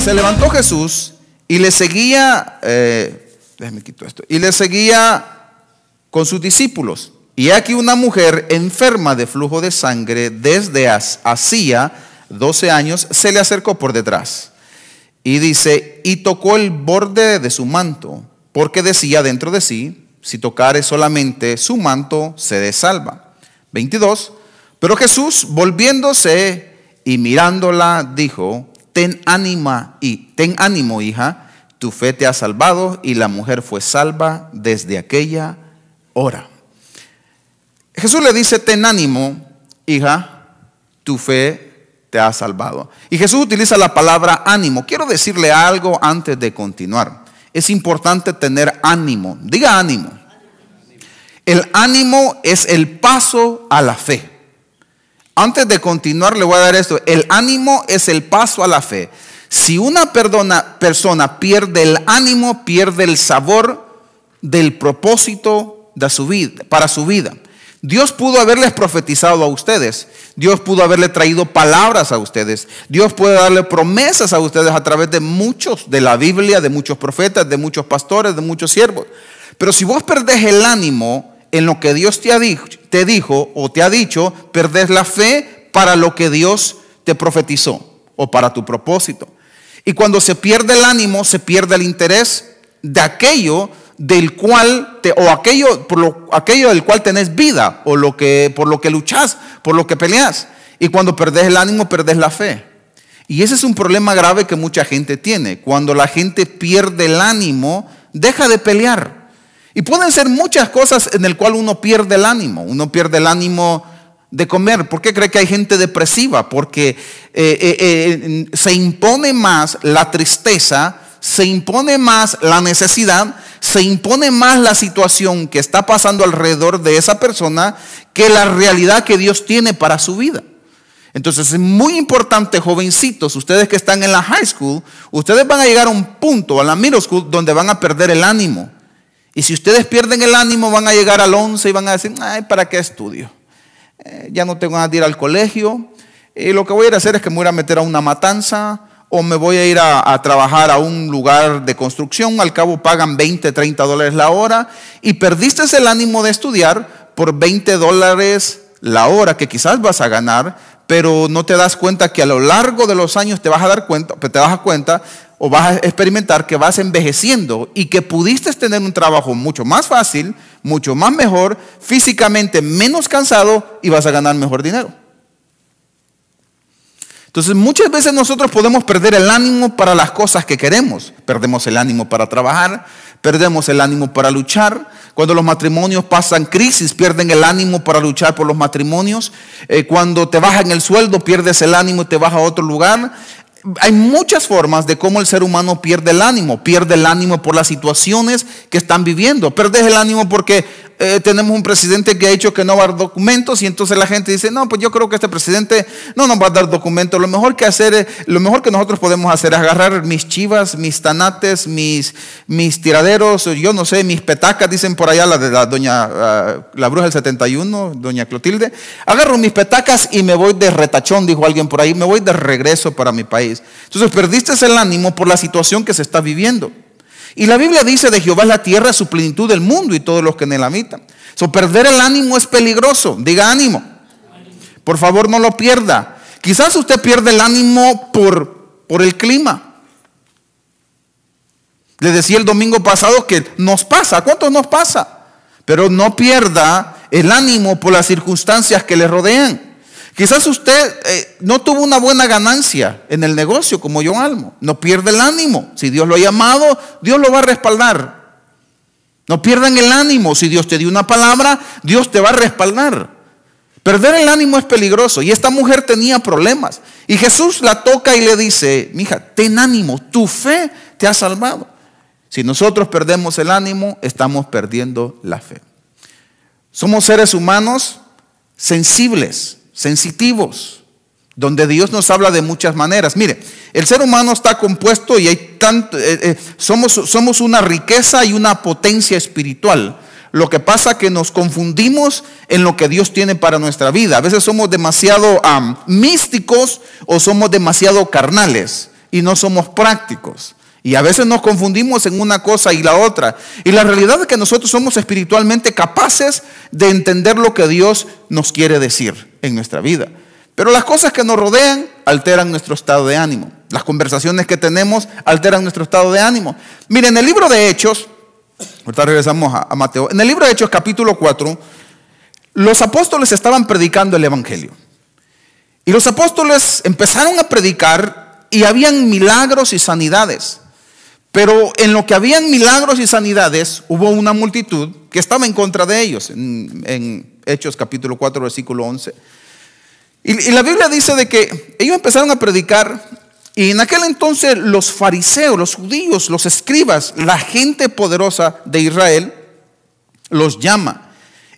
Se levantó Jesús y le seguía, déjame quitar esto, y le seguía con sus discípulos. Y aquí una mujer enferma de flujo de sangre desde hacía 12 años se le acercó por detrás. Y dice, y tocó el borde de su manto, porque decía dentro de sí, si tocare solamente su manto, seré salva. 22. Pero Jesús, volviéndose y mirándola, dijo, ten ánimo, hija, tu fe te ha salvado. Y la mujer fue salva desde aquella hora. Jesús le dice, ten ánimo, hija, tu fe te ha salvado. Y Jesús utiliza la palabra ánimo. Quiero decirle algo antes de continuar. Es importante tener ánimo. Diga ánimo. El ánimo es el paso a la fe. Antes de continuar le voy a dar esto. El ánimo es el paso a la fe. Si una persona pierde el ánimo, pierde el sabor del propósito de su vida, para su vida. Dios pudo haberles profetizado a ustedes. Dios pudo haberle traído palabras a ustedes. Dios puede darle promesas a ustedes a través de muchos, de la Biblia, de muchos profetas, de muchos pastores, de muchos siervos. Pero si vos perdés el ánimo en lo que Dios te dijo o te ha dicho, perdés la fe para lo que Dios te profetizó o para tu propósito. Y cuando se pierde el ánimo, se pierde el interés de aquello del cual aquello del cual tenés vida, o por lo que luchás, por lo que peleas. Y cuando perdés el ánimo, perdés la fe. Y ese es un problema grave que mucha gente tiene. Cuando la gente pierde el ánimo, deja de pelear. Y pueden ser muchas cosas en el cual uno pierde el ánimo. Uno pierde el ánimo de comer. ¿Por qué cree que hay gente depresiva? Porque se impone más la tristeza, se impone más la necesidad, se impone más la situación que está pasando alrededor de esa persona que la realidad que Dios tiene para su vida. Entonces es muy importante, jovencitos, ustedes que están en la high school, ustedes van a llegar a un punto, a la middle school, donde van a perder el ánimo. Y si ustedes pierden el ánimo, van a llegar al 11 y van a decir, ay, ¿para qué estudio? Ya no tengo ganas de ir al colegio. Y lo que voy a ir a hacer es que me voy a meter a una matanza, o me voy a ir a trabajar a un lugar de construcción. Al cabo pagan $20, $30 la hora. Y perdiste el ánimo de estudiar por $20 la hora que quizás vas a ganar, pero no te das cuenta que a lo largo de los años te vas a dar cuenta o vas a experimentar que vas envejeciendo y que pudiste tener un trabajo mucho más fácil, mucho más mejor, físicamente menos cansado, y vas a ganar mejor dinero. Entonces muchas veces nosotros podemos perder el ánimo para las cosas que queremos. Perdemos el ánimo para trabajar, perdemos el ánimo para luchar. Cuando los matrimonios pasan crisis, pierden el ánimo para luchar por los matrimonios. Cuando te bajan el sueldo, pierdes el ánimo y te vas a otro lugar. Hay muchas formas de cómo el ser humano pierde el ánimo. Pierde el ánimo por las situaciones que están viviendo. Pierdes el ánimo porque tenemos un presidente que ha dicho que no va a dar documentos, y entonces la gente dice, no, pues yo creo que este presidente no nos va a dar documentos. Lo mejor que nosotros podemos hacer es agarrar mis chivas, mis tanates, mis tiraderos, yo no sé, mis petacas, dicen por allá la bruja del 71, doña Clotilde. Agarro mis petacas y me voy de retachón, dijo alguien por ahí, me voy de regreso para mi país. Entonces perdiste el ánimo por la situación que se está viviendo. Y la Biblia dice, de Jehová es la tierra, su plenitud del mundo y todos los que en él habitan. Perder el ánimo es peligroso. Diga ánimo. Por favor, no lo pierda. Quizás usted pierde el ánimo por el clima. Le decía el domingo pasado que nos pasa. ¿A cuántos nos pasa? Pero no pierda el ánimo por las circunstancias que le rodean. Quizás usted no tuvo una buena ganancia en el negocio como John Almo. No pierda el ánimo. Si Dios lo ha llamado, Dios lo va a respaldar. No pierdan el ánimo. Si Dios te dio una palabra, Dios te va a respaldar. Perder el ánimo es peligroso. Y esta mujer tenía problemas. Y Jesús la toca y le dice, mija, ten ánimo, tu fe te ha salvado. Si nosotros perdemos el ánimo, estamos perdiendo la fe. Somos seres humanos sensibles, sensitivos, donde Dios nos habla de muchas maneras. Mire, el ser humano está compuesto y hay somos una riqueza y una potencia espiritual. Lo que pasa es que nos confundimos en lo que Dios tiene para nuestra vida. A veces somos demasiado místicos o somos demasiado carnales. y no somos prácticos. Y a veces nos confundimos en una cosa y la otra. Y la realidad es que nosotros somos espiritualmente capaces de entender lo que Dios nos quiere decir en nuestra vida. Pero las cosas que nos rodean alteran nuestro estado de ánimo. Las conversaciones que tenemos alteran nuestro estado de ánimo. Miren, en el libro de Hechos, ahorita regresamos a Mateo. En el libro de Hechos capítulo 4, los apóstoles estaban predicando el evangelio. Y los apóstoles empezaron a predicar y habían milagros y sanidades. Pero en lo que habían milagros y sanidades, hubo una multitud que estaba en contra de ellos. En Hechos capítulo 4, versículo 11. Y la Biblia dice de que ellos empezaron a predicar. Y en aquel entonces los fariseos, los judíos, los escribas, la gente poderosa de Israel, los llama.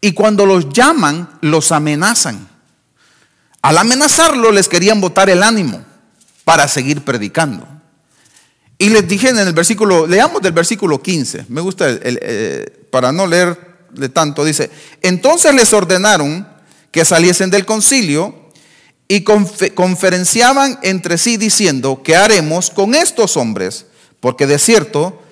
Y cuando los llaman, los amenazan. Al amenazarlo, les querían botar el ánimo para seguir predicando. Y les dije en el versículo, leamos del versículo 15, me gusta para no leerle tanto, dice: entonces les ordenaron que saliesen del concilio y conferenciaban entre sí diciendo: ¿qué haremos con estos hombres? Porque de cierto,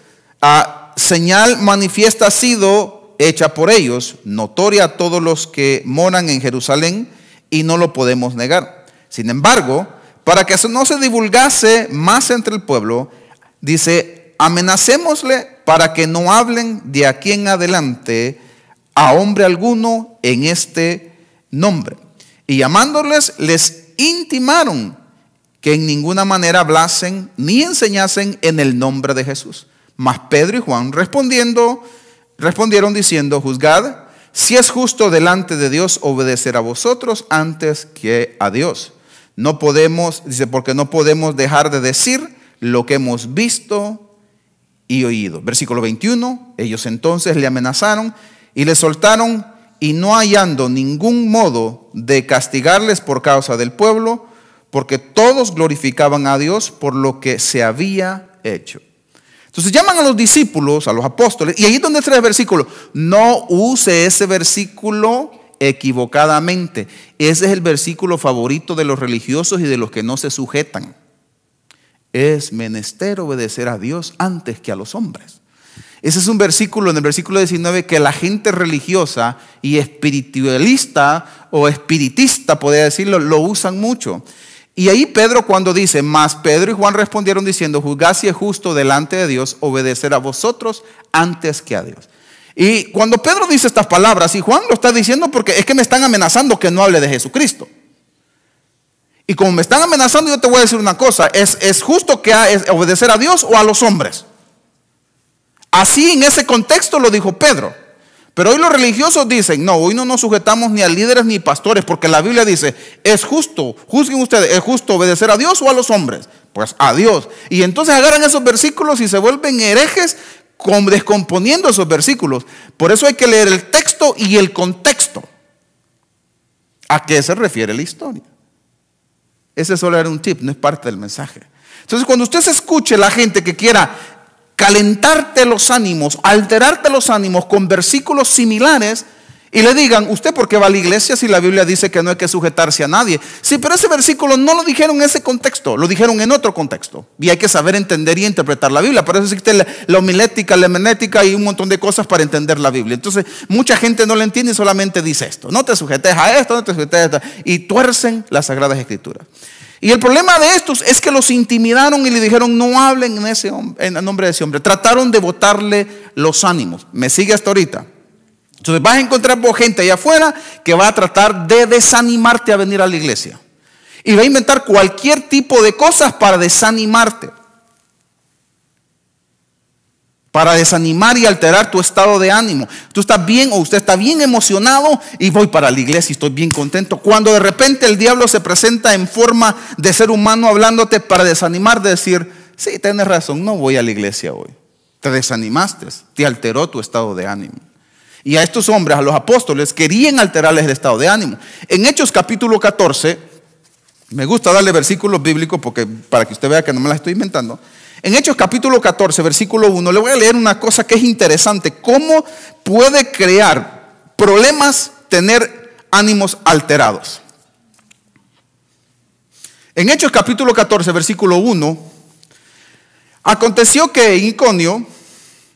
señal manifiesta ha sido hecha por ellos, notoria a todos los que moran en Jerusalén, y no lo podemos negar. Sin embargo, para que no se divulgase más entre el pueblo, dice: amenacémosle para que no hablen de aquí en adelante a hombre alguno en este nombre. Y llamándoles, les intimaron que en ninguna manera hablasen ni enseñasen en el nombre de Jesús. Mas Pedro y Juan respondieron diciendo: juzgad si es justo delante de Dios obedecer a vosotros antes que a Dios. No podemos, dice, porque no podemos dejar de decir lo que hemos visto y oído. Versículo 21, ellos entonces le amenazaron y le soltaron, y no hallando ningún modo de castigarles por causa del pueblo, porque todos glorificaban a Dios por lo que se había hecho. Entonces llaman a los discípulos, a los apóstoles, y ahí es donde está el versículo. No use ese versículo equivocadamente. Ese es el versículo favorito de los religiosos y de los que no se sujetan. Es menester obedecer a Dios antes que a los hombres. Ese es un versículo, en el versículo 19, que la gente religiosa y espiritualista o espiritista, podría decirlo, lo usan mucho. Y ahí Pedro, cuando dice: mas Pedro y Juan respondieron diciendo: juzgad si es justo delante de Dios obedecer a vosotros antes que a Dios. Y cuando Pedro dice estas palabras, y Juan lo está diciendo porque es que me están amenazando que no hable de Jesucristo. Y como me están amenazando, yo te voy a decir una cosa: ¿es justo que obedecer a Dios o a los hombres? Así, en ese contexto lo dijo Pedro. Pero hoy los religiosos dicen: no, hoy no nos sujetamos ni a líderes ni pastores, porque la Biblia dice: es justo, juzguen ustedes, ¿es justo obedecer a Dios o a los hombres? Pues a Dios. Y entonces agarran esos versículos y se vuelven herejes, descomponiendo esos versículos. Por eso hay que leer el texto y el contexto. ¿A qué se refiere la historia? Ese solo era un tip, no es parte del mensaje. Entonces, cuando usted se escuche la gente que quiera calentarte los ánimos, alterarte los ánimos con versículos similares, y le digan: ¿usted por qué va a la iglesia si la Biblia dice que no hay que sujetarse a nadie? Sí, pero ese versículo no lo dijeron en ese contexto, lo dijeron en otro contexto. Y hay que saber entender y interpretar la Biblia. Por eso existe la homilética, la hermenéutica y un montón de cosas para entender la Biblia. Entonces, mucha gente no lo entiende y solamente dice esto: no te sujetes a esto, no te sujetes a esto. Y tuercen las Sagradas Escrituras. Y el problema de estos es que los intimidaron y le dijeron: no hablen en el nombre de ese hombre. Trataron de botarle los ánimos. ¿Me sigue hasta ahorita? Entonces vas a encontrar gente allá afuera que va a tratar de desanimarte a venir a la iglesia. Y va a inventar cualquier tipo de cosas para desanimarte. Para desanimar y alterar tu estado de ánimo. Tú estás bien, o usted está bien emocionado, y voy para la iglesia y estoy bien contento. Cuando de repente el diablo se presenta en forma de ser humano hablándote para desanimar, de decir: sí, tienes razón, no voy a la iglesia hoy. Te desanimaste, te alteró tu estado de ánimo. Y a estos hombres, a los apóstoles, querían alterarles el estado de ánimo. En Hechos capítulo 14, me gusta darle versículos bíblicos porque para que usted vea que no me las estoy inventando. En Hechos capítulo 14, versículo 1, le voy a leer una cosa que es interesante. ¿Cómo puede crear problemas tener ánimos alterados? En Hechos capítulo 14, versículo 1, Aconteció que en Iconio,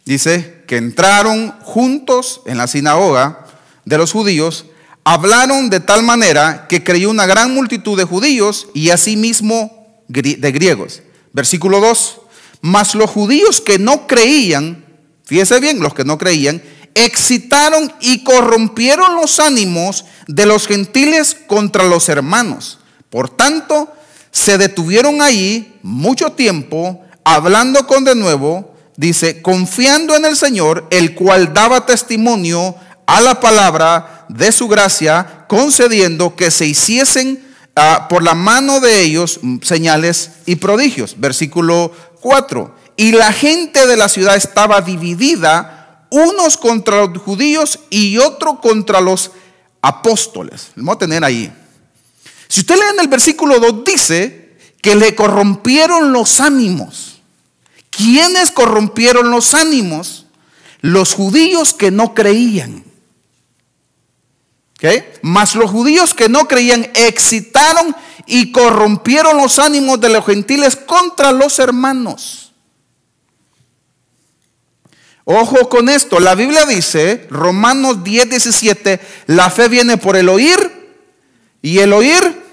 dice, que entraron juntos en la sinagoga de los judíos, hablaron de tal manera que creyó una gran multitud de judíos y asimismo de griegos. Versículo 2. Mas los judíos que no creían, fíjese bien, los que no creían, excitaron y corrompieron los ánimos de los gentiles contra los hermanos. Por tanto, se detuvieron ahí mucho tiempo, hablando con denuedo, dice, confiando en el Señor, el cual daba testimonio a la palabra de su gracia, concediendo que se hiciesen por la mano de ellos señales y prodigios. Versículo 4. Y la gente de la ciudad estaba dividida, unos contra los judíos y otros contra los apóstoles. Lo vamos a tener ahí. Si usted lee en el versículo 2, dice que le corrompieron los ánimos. ¿Quiénes corrompieron los ánimos? Los judíos que no creían. ¿Okay? Mas los judíos que no creían excitaron y corrompieron los ánimos de los gentiles contra los hermanos. Ojo con esto, la Biblia dice, Romanos 10:17, la fe viene por el oír y el oír.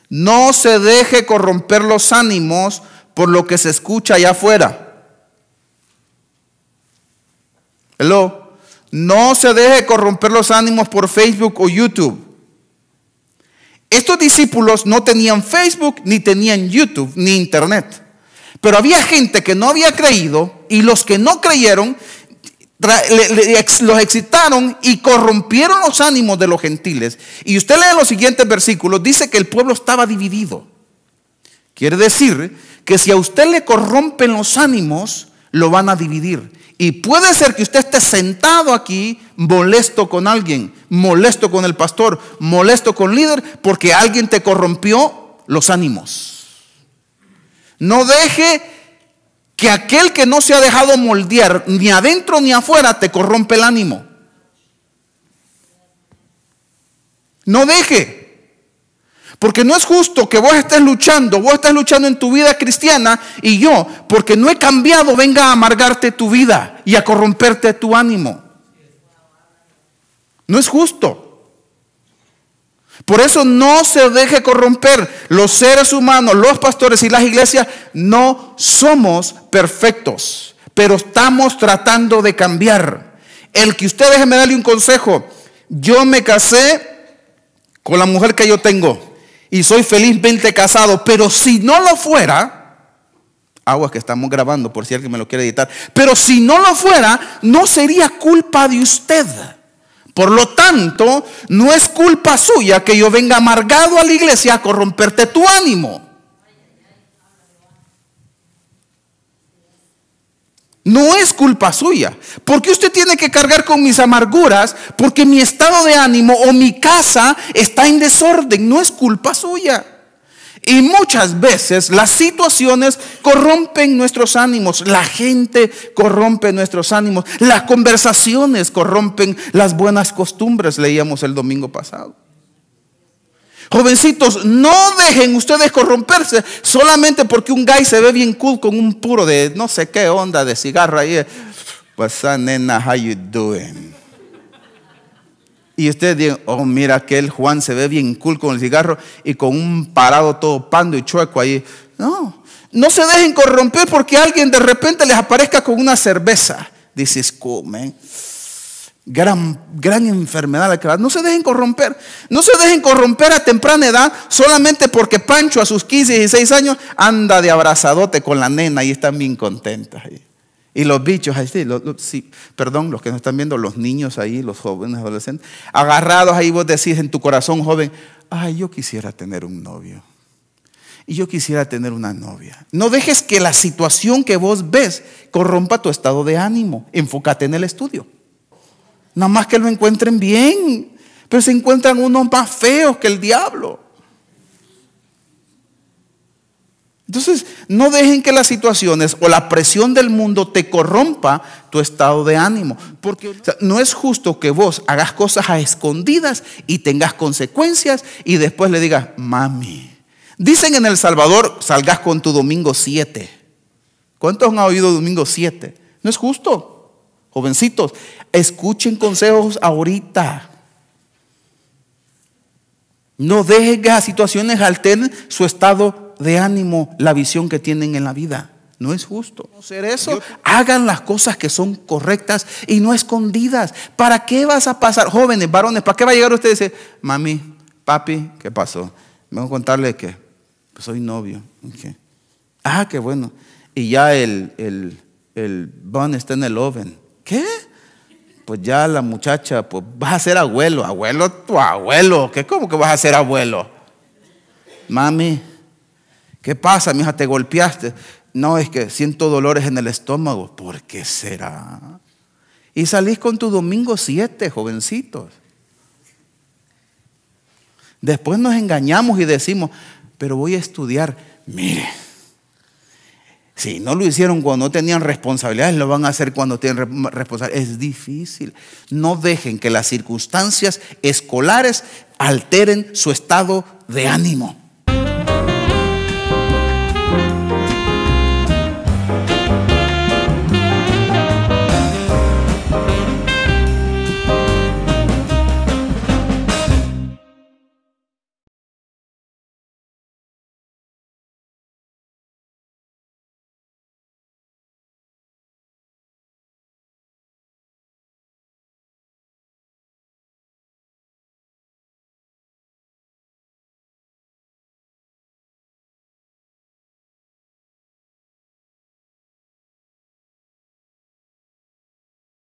No se deje corromper los ánimos por lo que se escucha allá afuera. Hello. No se deje corromper los ánimos por Facebook o YouTube. Estos discípulos no tenían Facebook, ni tenían YouTube, ni Internet. Pero había gente que no había creído, y los que no creyeron los excitaron y corrompieron los ánimos de los gentiles. Y usted lee los siguientes versículos, dice que el pueblo estaba dividido. Quiere decir que si a usted le corrompen los ánimos, lo van a dividir. Y puede ser que usted esté sentado aquí molesto con alguien, molesto con el pastor, molesto con el líder, porque alguien te corrompió los ánimos. No deje que aquel que no se ha dejado moldear ni adentro ni afuera te corrompe el ánimo. No deje. Porque no es justo que vos estés luchando en tu vida cristiana, y yo, porque no he cambiado, venga a amargarte tu vida y a corromperte tu ánimo. No es justo. Por eso no se deje corromper. Los seres humanos, los pastores y las iglesias no somos perfectos, pero estamos tratando de cambiar. El que usted, déjeme darle un consejo. Yo me casé con la mujer que yo tengo y soy felizmente casado, pero si no lo fuera, aguas que estamos grabando por si alguien me lo quiere editar, pero si no lo fuera, no sería culpa de usted. Por lo tanto, no es culpa suya que yo venga amargado a la iglesia a corromperte tu ánimo. No es culpa suya. ¿Por qué usted tiene que cargar con mis amarguras? Porque mi estado de ánimo o mi casa está en desorden. No es culpa suya. Y muchas veces las situaciones corrompen nuestros ánimos. La gente corrompe nuestros ánimos. Las conversaciones corrompen las buenas costumbres. Leíamos el domingo pasado. Jovencitos, no dejen ustedes corromperse solamente porque un guy se ve bien cool con un puro de no sé qué onda de cigarro ahí. What's up, nena, how you doing? Y ustedes digan, oh, mira, aquel Juan se ve bien cool con el cigarro y con un parado todo pando y chueco ahí. No se dejen corromper porque alguien de repente les aparezca con una cerveza. This is cool, man. Gran enfermedad. No se dejen corromper. No se dejen corromper a temprana edad solamente porque Pancho a sus 15, 16 años anda de abrazadote con la nena y están bien contentas. Y los bichos ahí, sí, perdón, los que nos están viendo, los niños ahí, los jóvenes, adolescentes, agarrados ahí, vos decís en tu corazón, joven, ay, yo quisiera tener un novio. Y yo quisiera tener una novia. No dejes que la situación que vos ves corrompa tu estado de ánimo. Enfócate en el estudio. Nada más que lo encuentren bien, pero se encuentran unos más feos que el diablo. Entonces, no dejen que las situaciones o la presión del mundo te corrompa tu estado de ánimo. Porque no es justo que vos hagas cosas a escondidas y tengas consecuencias y después le digas, mami. Dicen en El Salvador, salgas con tu domingo 7. ¿Cuántos han oído domingo 7? No es justo. Jovencitos, escuchen consejos ahorita. No dejen que las situaciones alteren su estado de ánimo, la visión que tienen en la vida. No es justo hacer eso. Hagan las cosas que son correctas y no escondidas. ¿Para qué vas a pasar? Jóvenes, varones, ¿para qué va a llegar usted y decir, mami, papi, ¿qué pasó? Vengo a contarle que pues soy novio. Okay. Ah, qué bueno. Y ya el bun está en el oven. ¿Qué? Pues ya la muchacha, pues vas a ser abuelo. Abuelo, tu abuelo. ¿Qué? ¿Cómo que vas a ser abuelo? Mami, ¿qué pasa, mija? ¿Te golpeaste? No, es que siento dolores en el estómago. ¿Por qué será? Y salís con tu domingo 7, jovencitos. Después nos engañamos y decimos, pero voy a estudiar. Mire, si no lo hicieron cuando no tenían responsabilidades, lo van a hacer cuando tienen responsabilidades. Es difícil. No dejen que las circunstancias escolares alteren su estado de ánimo.